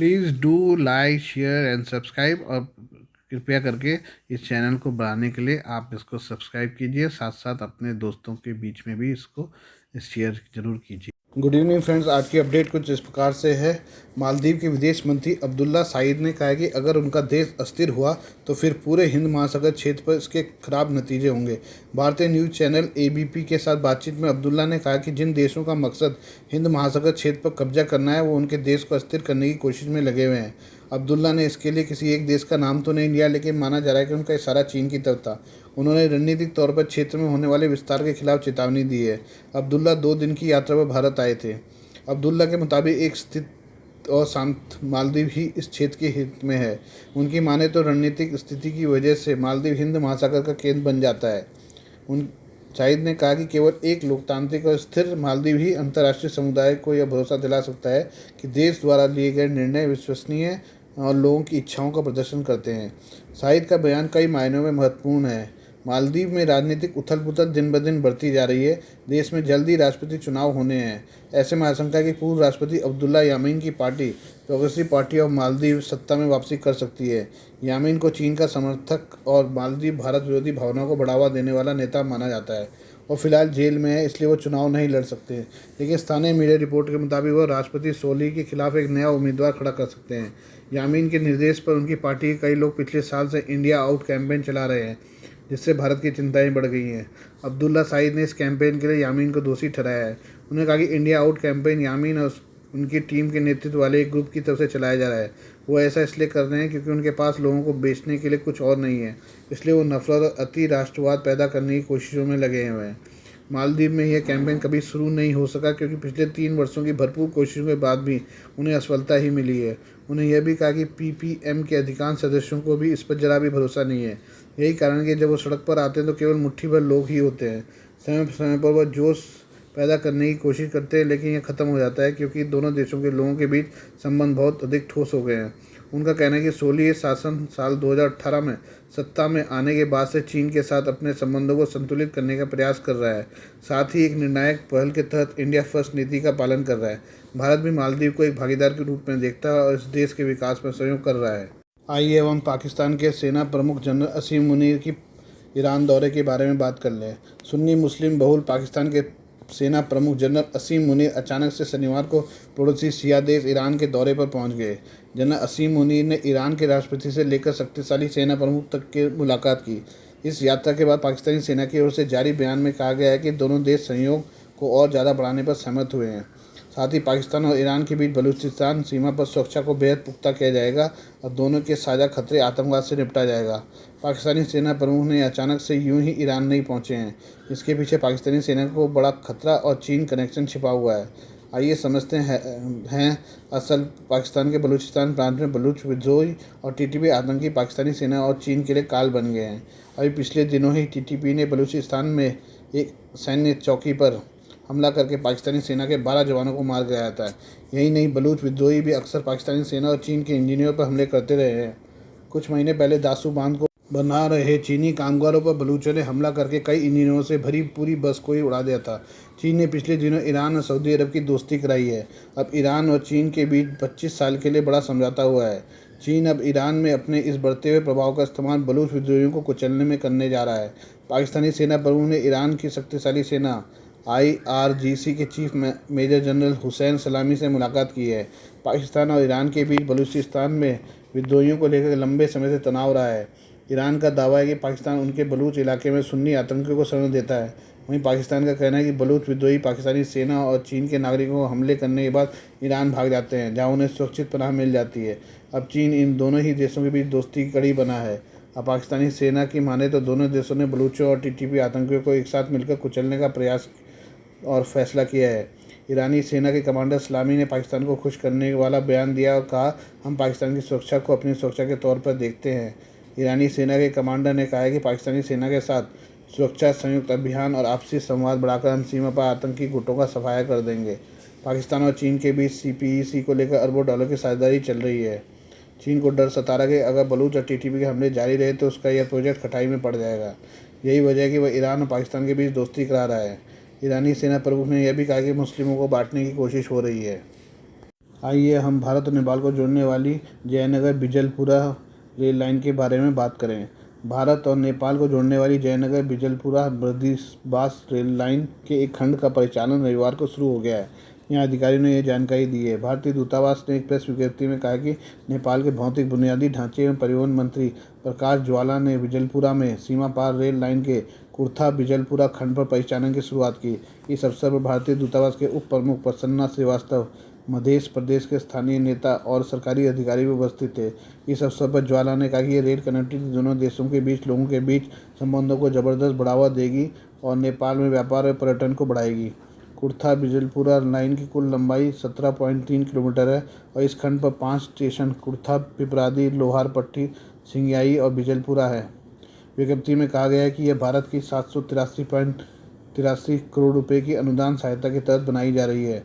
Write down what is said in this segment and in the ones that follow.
Please do like share and subscribe, और कृपया करके इस चैनल को बढ़ाने के लिए आप इसको सब्सक्राइब कीजिए, साथ साथ अपने दोस्तों के बीच में भी इसको शेयर ज़रूर कीजिए। गुड इवनिंग फ्रेंड्स, आज की अपडेट कुछ इस प्रकार से है। मालदीव के विदेश मंत्री अब्दुल्ला साहिद ने कहा है कि अगर उनका देश अस्थिर हुआ तो फिर पूरे हिंद महासागर क्षेत्र पर इसके खराब नतीजे होंगे। भारतीय न्यूज़ चैनल एबीपी के साथ बातचीत में अब्दुल्ला ने कहा कि जिन देशों का मकसद हिंद महासागर क्षेत्र पर कब्जा करना है वो उनके देश को अस्थिर करने की कोशिश में लगे हुए हैं। अब्दुल्ला ने इसके लिए किसी एक देश का नाम तो नहीं लिया, लेकिन माना जा रहा है कि उनका इशारा चीन की तरफ था। उन्होंने रणनीतिक तौर पर क्षेत्र में होने वाले विस्तार के खिलाफ चेतावनी दी है। अब्दुल्ला 2 दिन की यात्रा पर भारत आए थे। अब्दुल्ला के मुताबिक एक स्थित और शांत मालदीव ही इस क्षेत्र के हित में है। उनकी माने तो रणनीतिक स्थिति की वजह से मालदीव हिंद महासागर का केंद्र बन जाता है। उन शाहिद ने कहा कि केवल एक लोकतांत्रिक और स्थिर मालदीव ही अंतर्राष्ट्रीय समुदाय को यह भरोसा दिला सकता है कि देश द्वारा लिए गए निर्णय विश्वसनीय और लोगों की इच्छाओं का प्रदर्शन करते हैं। शाहिद का बयान कई मायनों में महत्वपूर्ण है। मालदीव में राजनीतिक उथल पुथल दिन ब दिन बढ़ती जा रही है। देश में जल्द ही राष्ट्रपति चुनाव होने हैं। ऐसे में आशंका है कि पूर्व राष्ट्रपति अब्दुल्ला यामीन की party progressive party of Maldives सत्ता में वापसी कर सकती है। यामीन को चीन का समर्थक और मालदीव भारत विरोधी भावनाओं को बढ़ावा देने वाला नेता माना जाता है और फिलहाल जेल में है, इसलिए वो चुनाव नहीं लड़ सकते। लेकिन स्थानीय मीडिया रिपोर्ट के मुताबिक वो राष्ट्रपति सोली के खिलाफ एक नया उम्मीदवार खड़ा कर सकते हैं। यामीन के निर्देश पर उनकी पार्टी के कई लोग पिछले साल से इंडिया आउट कैंपेन चला रहे हैं, जिससे भारत की चिंताएं बढ़ गई हैं। अब्दुल्ला साहिद ने इस कैंपेन के लिए यामीन को दोषी ठहराया है। उन्होंने कहा कि इंडिया आउट कैंपेन यामीन और उनकी टीम के नेतृत्व वाले एक ग्रुप की तरफ से चलाया जा रहा है। वो ऐसा इसलिए कर रहे हैं क्योंकि उनके पास लोगों को बेचने के लिए कुछ और नहीं है, इसलिए वो नफरत और अति राष्ट्रवाद पैदा करने की कोशिशों में लगे हुए हैं। मालदीव में यह कैंपेन कभी शुरू नहीं हो सका क्योंकि पिछले 3 वर्षों की भरपूर कोशिशों के बाद भी उन्हें असफलता ही मिली है। उन्हें यह भी कहा कि पीपीएम के अधिकांश सदस्यों को भी इस पर जरा भी भरोसा नहीं है। यही कारण है कि जब वो सड़क पर आते हैं तो केवल मुट्ठी भर लोग ही होते हैं। समय समय पर वह जोश पैदा करने की कोशिश करते हैं, लेकिन यह ख़त्म हो जाता है क्योंकि दोनों देशों के लोगों के बीच संबंध बहुत अधिक ठोस हो गए हैं। उनका कहना है कि सोलिह शासन साल 2018 में सत्ता में आने के बाद से चीन के साथ अपने संबंधों को संतुलित करने का प्रयास कर रहा है। साथ ही एक निर्णायक पहल के तहत इंडिया फर्स्ट नीति का पालन कर रहा है। भारत भी मालदीव को एक भागीदार के रूप में देखता है और इस देश के विकास में सहयोग कर रहा है। आइए अब हम पाकिस्तान के सेना प्रमुख जनरल असीम मुनीर की ईरान दौरे के बारे में बात कर लें। सुन्नी मुस्लिम बहुल पाकिस्तान के सेना प्रमुख जनरल असीम मुनीर अचानक से शनिवार को पड़ोसी शिया देश ईरान के दौरे पर पहुंच गए। जनरल असीम मुनीर ने ईरान के राष्ट्रपति से लेकर शक्तिशाली सेना प्रमुख तक की मुलाकात की। इस यात्रा के बाद पाकिस्तानी सेना की ओर से जारी बयान में कहा गया है कि दोनों देश सहयोग को और ज़्यादा बढ़ाने पर सहमत हुए हैं। साथ ही पाकिस्तान और ईरान के बीच बलूचिस्तान सीमा पर सुरक्षा को बेहद पुख्ता किया जाएगा और दोनों के साझा खतरे आतंकवाद से निपटा जाएगा। पाकिस्तानी सेना प्रमुख ने अचानक से यूं ही ईरान नहीं पहुंचे हैं। इसके पीछे पाकिस्तानी सेना को बड़ा खतरा और चीन कनेक्शन छिपा हुआ है। आइए समझते हैं असल पाकिस्तान के बलूचिस्तान प्रांत में बलूच विद्रोही और टीटीपी आतंकी पाकिस्तानी सेना और चीन के लिए काल बन गए हैं। अभी पिछले दिनों ही टीटीपी ने बलूचिस्तान में एक सैन्य चौकी पर हमला करके पाकिस्तानी सेना के 12 जवानों को मार गिराया था। यही नहीं, बलूच विद्रोही भी अक्सर पाकिस्तानी सेना और चीन के इंजीनियरों पर हमले करते रहे हैं। कुछ महीने पहले दासू बांध को बना रहे चीनी कामगारों पर बलूचों ने हमला करके कई इंजीनियरों से भरी पूरी बस को ही उड़ा दिया था। चीन ने पिछले दिनों ईरान और सऊदी अरब की दोस्ती कराई है। अब ईरान और चीन के बीच 25 साल के लिए बड़ा समझौता हुआ है। चीन अब ईरान में अपने इस बढ़ते हुए प्रभाव का इस्तेमाल बलूच विद्रोहियों को कुचलने में करने जा रहा है। पाकिस्तानी सेना प्रमुख ने ईरान की शक्तिशाली सेना IRGC के चीफ मेजर जनरल हुसैन सलामी से मुलाकात की है। पाकिस्तान और ईरान के बीच बलूचिस्तान में विद्रोहियों को लेकर लंबे समय से तनाव रहा है। ईरान का दावा है कि पाकिस्तान उनके बलूच इलाके में सुन्नी आतंकियों को शरण देता है। वहीं पाकिस्तान का कहना है कि बलूच विद्रोही पाकिस्तानी सेना और चीन के नागरिकों को हमले करने के बाद ईरान भाग जाते हैं, जहां उन्हें सुरक्षित पनाह मिल जाती है। अब चीन इन दोनों ही देशों के बीच दोस्ती की कड़ी बना है। अब पाकिस्तानी सेना की माने तो दोनों देशों ने बलूचों और टीटीपी आतंकियों को एक साथ मिलकर कुचलने का प्रयास और फैसला किया है। ईरानी सेना के कमांडर सलामी ने पाकिस्तान को खुश करने वाला बयान दिया और कहा, हम पाकिस्तान की सुरक्षा को अपनी सुरक्षा के तौर पर देखते हैं। ईरानी सेना के कमांडर ने कहा है कि पाकिस्तानी सेना के साथ सुरक्षा संयुक्त अभियान और आपसी संवाद बढ़ाकर हम सीमा पर आतंकी गुटों का सफाया कर देंगे। पाकिस्तान और चीन के बीच CPEC को लेकर अरबों डॉलर की साझेदारी चल रही है। चीन को डर सता रहा है कि अगर बलूच और टीटीपी के हमले जारी रहे तो उसका यह प्रोजेक्ट खटाई में पड़ जाएगा। यही वजह है कि वह ईरान और पाकिस्तान के बीच दोस्ती करा रहा है। ईरानी सेना प्रमुख ने यह भी कहा कि मुस्लिमों को बांटने की कोशिश हो रही है। आइए हम भारत और नेपाल को जोड़ने वाली जयनगर बिजलपुरा रेल लाइन के बारे में बात करें। भारत और नेपाल को जोड़ने वाली जयनगर बिजलपुरा बर्दिवास रेल लाइन के एक खंड का परिचालन रविवार को शुरू हो गया है। यहाँ अधिकारियों ने यह जानकारी दी है। भारतीय दूतावास ने एक प्रेस विज्ञप्ति में कहा कि नेपाल के भौतिक बुनियादी ढांचे एवं परिवहन मंत्री प्रकाश ज्वाला ने बिजलपुरा में सीमा पार रेल लाइन के कुर्था बिजलपुरा खंड पर परिचालन की शुरुआत की। इस अवसर पर भारतीय दूतावास के उप प्रमुख प्रसन्ना श्रीवास्तव, मध्य प्रदेश के स्थानीय नेता और सरकारी अधिकारी भी उपस्थित थे। इस अवसर पर ज्वाला ने कहा कि ये रेल कनेक्टिविटी दोनों देशों के बीच लोगों के बीच संबंधों को जबरदस्त बढ़ावा देगी और नेपाल में व्यापार और पर्यटन को बढ़ाएगी। कुर्था बिजलपुरा लाइन की कुल लंबाई 17.3 किलोमीटर है और इस खंड पर 5 स्टेशन कुर्था, पिपरादी, लोहारपट्टी, सिंग्याई और बिजलपुरा है। विज्ञप्ति में कहा गया है कि यह भारत की 783.83 करोड़ रुपए की अनुदान सहायता के तहत बनाई जा रही है।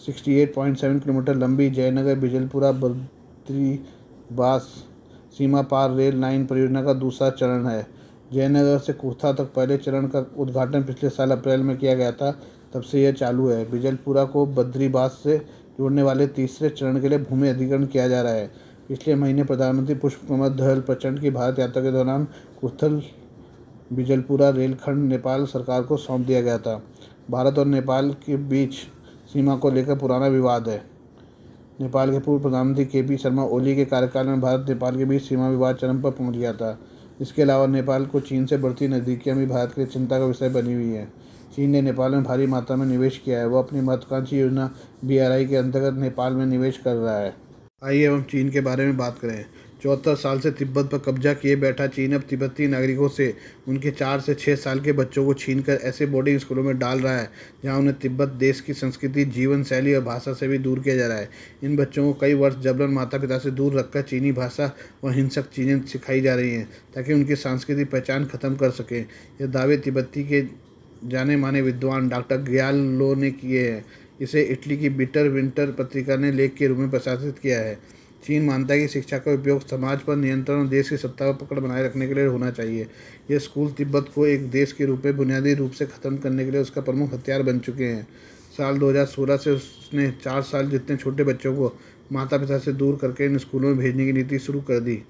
68.7 किलोमीटर लंबी जयनगर बिजलपुरा बर्दिवास सीमा पार रेल लाइन परियोजना का दूसरा चरण है। जयनगर से कुर्था तक पहले चरण का उद्घाटन पिछले साल अप्रैल में किया गया था, तब से यह चालू है। बिजलपुरा को बद्रीवास से जोड़ने वाले तीसरे चरण के लिए भूमि अधिग्रहण किया जा रहा है। पिछले महीने प्रधानमंत्री पुष्पकमल दहल प्रचंड की भारत यात्रा के दौरान कुर्थल बिजलपुरा रेलखंड नेपाल सरकार को सौंप दिया गया था। भारत और नेपाल के बीच सीमा को लेकर पुराना विवाद है। नेपाल के पूर्व प्रधानमंत्री के.पी. शर्मा ओली के कार्यकाल में भारत नेपाल के बीच सीमा विवाद चरम पर पहुंच गया था। इसके अलावा नेपाल को चीन से बढ़ती नज़दीकियां भी भारत के लिए चिंता का विषय बनी हुई है। चीन ने नेपाल में भारी मात्रा में निवेश किया है। वह अपनी महत्वाकांक्षी योजना BRI के अंतर्गत नेपाल में निवेश कर रहा है। आइए अब हम चीन के बारे में बात करें। 74 साल से तिब्बत पर कब्जा किए बैठा चीन अब तिब्बती नागरिकों से उनके 4 से 6 साल के बच्चों को छीनकर ऐसे बोर्डिंग स्कूलों में डाल रहा है जहां उन्हें तिब्बत देश की संस्कृति, जीवन शैली और भाषा से भी दूर किया जा रहा है। इन बच्चों को कई वर्ष जबरन माता पिता से दूर रखकर चीनी भाषा व हिंसक चीज़ें सिखाई जा रही हैं ताकि उनकी सांस्कृतिक पहचान खत्म कर सकें। यह दावे तिब्बती के जाने माने विद्वान डॉक्टर ग्याल लो ने किए हैं। इसे इटली की बिटर विंटर पत्रिका ने लेख के रूप में प्रकाशित किया है। चीन मानता है कि शिक्षा का उपयोग समाज पर नियंत्रण और देश की सत्ता पर पकड़ बनाए रखने के लिए होना चाहिए। ये स्कूल तिब्बत को एक देश के रूप में बुनियादी रूप से ख़त्म करने के लिए उसका प्रमुख हथियार बन चुके हैं। साल 2016 से उसने 4 साल जितने छोटे बच्चों को माता पिता से दूर करके इन स्कूलों में भेजने की नीति शुरू कर दी।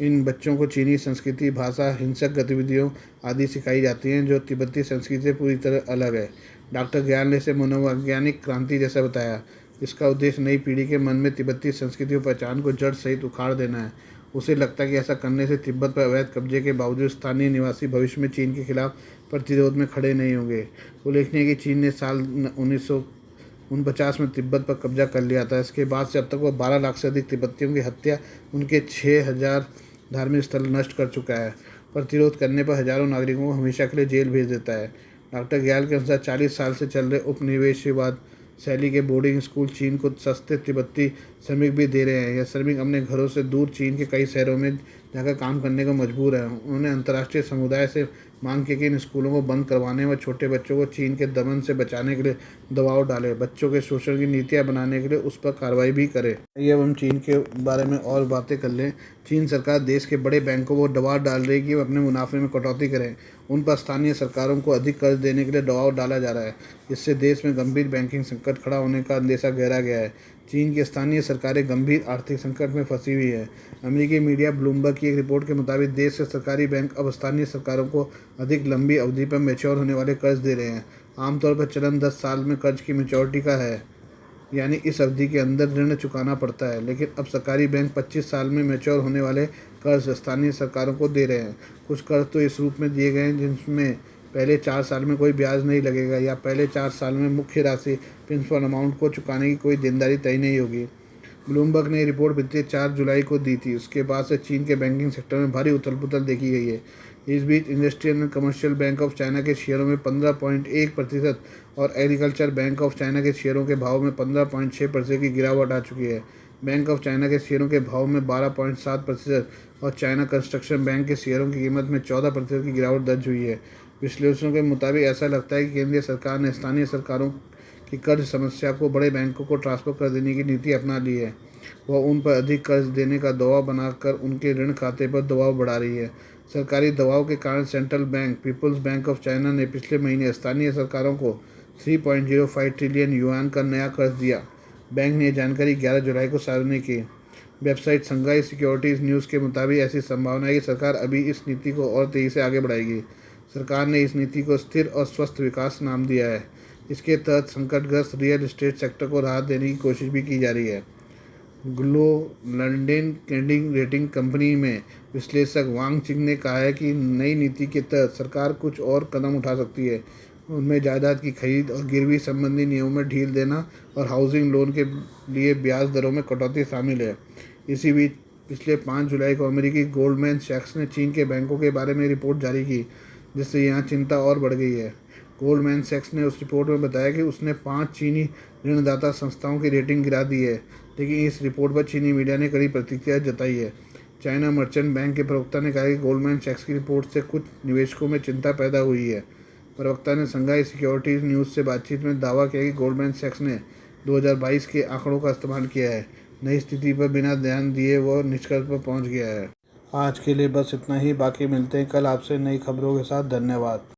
इन बच्चों को चीनी संस्कृति, भाषा, हिंसक गतिविधियों आदि सिखाई जाती हैं जो तिब्बती संस्कृति से पूरी तरह अलग है। डॉक्टर ग्याल ने इसे मनोवैज्ञानिक क्रांति जैसा बताया। इसका उद्देश्य नई पीढ़ी के मन में तिब्बती संस्कृति और पहचान को जड़ सहित उखाड़ देना है। उसे लगता है कि ऐसा करने से तिब्बत पर अवैध कब्जे के बावजूद स्थानीय निवासी भविष्य में चीन के खिलाफ प्रतिरोध में खड़े नहीं होंगे। उल्लेखनीय है कि चीन ने साल 1949 में तिब्बत पर कब्जा कर लिया था। इसके बाद से अब तक वह 12 लाख से अधिक तिब्बतियों की हत्या, उनके 6000 धार्मिक स्थल नष्ट कर चुका है। प्रतिरोध करने पर हजारों नागरिकों को हमेशा के लिए जेल भेज देता है। डॉक्टर ग्याल के अनुसार 40 साल से चल रहे उपनिवेशवाद शैली के बोर्डिंग स्कूल चीन को सस्ते तिब्बती श्रमिक भी दे रहे हैं। यह श्रमिक अपने घरों से दूर चीन के कई शहरों में जाकर काम करने को मजबूर है। उन्होंने अंतर्राष्ट्रीय समुदाय से मांग की कि इन स्कूलों को बंद करवाने व छोटे बच्चों को चीन के दमन से बचाने के लिए दबाव डाले, बच्चों के शोषण की नीतियां बनाने के लिए उस पर कार्रवाई भी करे। आइए अब हम चीन के बारे में और बातें कर लें। चीन सरकार देश के बड़े बैंकों को दबाव डाल रही है कि वे अपने मुनाफे में कटौती करें। उन पर स्थानीय सरकारों को अधिक कर्ज देने के लिए दबाव डाला जा रहा है। इससे देश में गंभीर बैंकिंग संकट खड़ा होने का अंदेशा गहरा गया है। चीन की स्थानीय सरकारें गंभीर आर्थिक संकट में फंसी हुई है। अमेरिकी मीडिया ब्लूमबर्ग की एक रिपोर्ट के मुताबिक देश के सरकारी बैंक अब स्थानीय सरकारों को अधिक लंबी अवधि पर मैच्योर होने वाले कर्ज दे रहे हैं। आमतौर पर चलन 10 साल में कर्ज की मैच्योरिटी का है, यानी इस अवधि के अंदर ऋण चुकाना पड़ता है। लेकिन अब सरकारी बैंक 25 साल में मैच्योर होने वाले कर्ज स्थानीय सरकारों को दे रहे हैं। कुछ कर्ज तो इस रूप में दिए गए हैं जिसमें पहले 4 साल में कोई ब्याज नहीं लगेगा या पहले 4 साल में मुख्य राशि प्रिंसिपल अमाउंट को चुकाने की कोई देनदारी तय नहीं होगी। ब्लूमबर्ग ने रिपोर्ट बीते 4 जुलाई को दी थी। उसके बाद से चीन के बैंकिंग सेक्टर में भारी उथल पुथल देखी गई है। इस बीच Industrial and Commercial Bank of China के शेयरों में 15.1% और एग्रीकल्चर बैंक ऑफ चाइना के शेयरों के भाव में 15.6% की गिरावट आ चुकी है। बैंक ऑफ चाइना के शेयरों के भाव में 12.7% और चाइना कंस्ट्रक्शन बैंक के शेयरों की कीमत में 14% की गिरावट दर्ज हुई है। विश्लेषकों के मुताबिक ऐसा लगता है कि केंद्रीय सरकार ने स्थानीय सरकारों की कर्ज समस्या को बड़े बैंकों को ट्रांसफर कर देने की नीति अपना ली है। वह उन पर अधिक कर्ज देने का दबाव बनाकर उनके ऋण खाते पर दबाव बढ़ा रही है। सरकारी दबाव के कारण central bank people's bank of China ने पिछले महीने स्थानीय सरकारों को 3.05 ट्रिलियन युआन का नया कर्ज दिया। बैंक ने यह जानकारी 11 जुलाई को सार्वजनिक की। वेबसाइट शंघाई सिक्योरिटीज़ न्यूज़ के मुताबिक ऐसी संभावना है कि सरकार अभी इस नीति को और तेज़ी से आगे बढ़ाएगी। सरकार ने इस नीति को स्थिर और स्वस्थ विकास नाम दिया है। इसके तहत संकटग्रस्त रियल एस्टेट सेक्टर को राहत देने की कोशिश भी की जा रही है। Glow London credit rating company में विश्लेषक वांग चिंग ने कहा है कि नई नीति के तहत सरकार कुछ और कदम उठा सकती है। उनमें जायदाद की खरीद और गिरवी संबंधी नियमों में ढील देना और हाउसिंग लोन के लिए ब्याज दरों में कटौती शामिल है। इसी बीच पिछले 5 जुलाई को अमेरिकी गोल्डमैन सैक्स ने चीन के बैंकों के बारे में रिपोर्ट जारी की, जिससे यहाँ चिंता और बढ़ गई है। गोल्डमैन सैक्स ने उस रिपोर्ट में बताया कि उसने 5 चीनी ऋणदाता संस्थाओं की रेटिंग गिरा दी है, लेकिन इस रिपोर्ट पर चीनी मीडिया ने कड़ी प्रतिक्रिया जताई है। चाइना मर्चेंट बैंक के प्रवक्ता ने कहा कि गोल्डमैन सैक्स की रिपोर्ट से कुछ निवेशकों में चिंता पैदा हुई है। प्रवक्ता ने शंघाई सिक्योरिटीज़ न्यूज़ से बातचीत में दावा किया कि गोल्डमैन सैक्स ने 2022 के आंकड़ों का इस्तेमाल किया है। नई स्थिति पर बिना ध्यान दिए वह निष्कर्ष पर पहुंच गया है। आज के लिए बस इतना ही। बाकी मिलते हैं कल आपसे नई खबरों के साथ। धन्यवाद।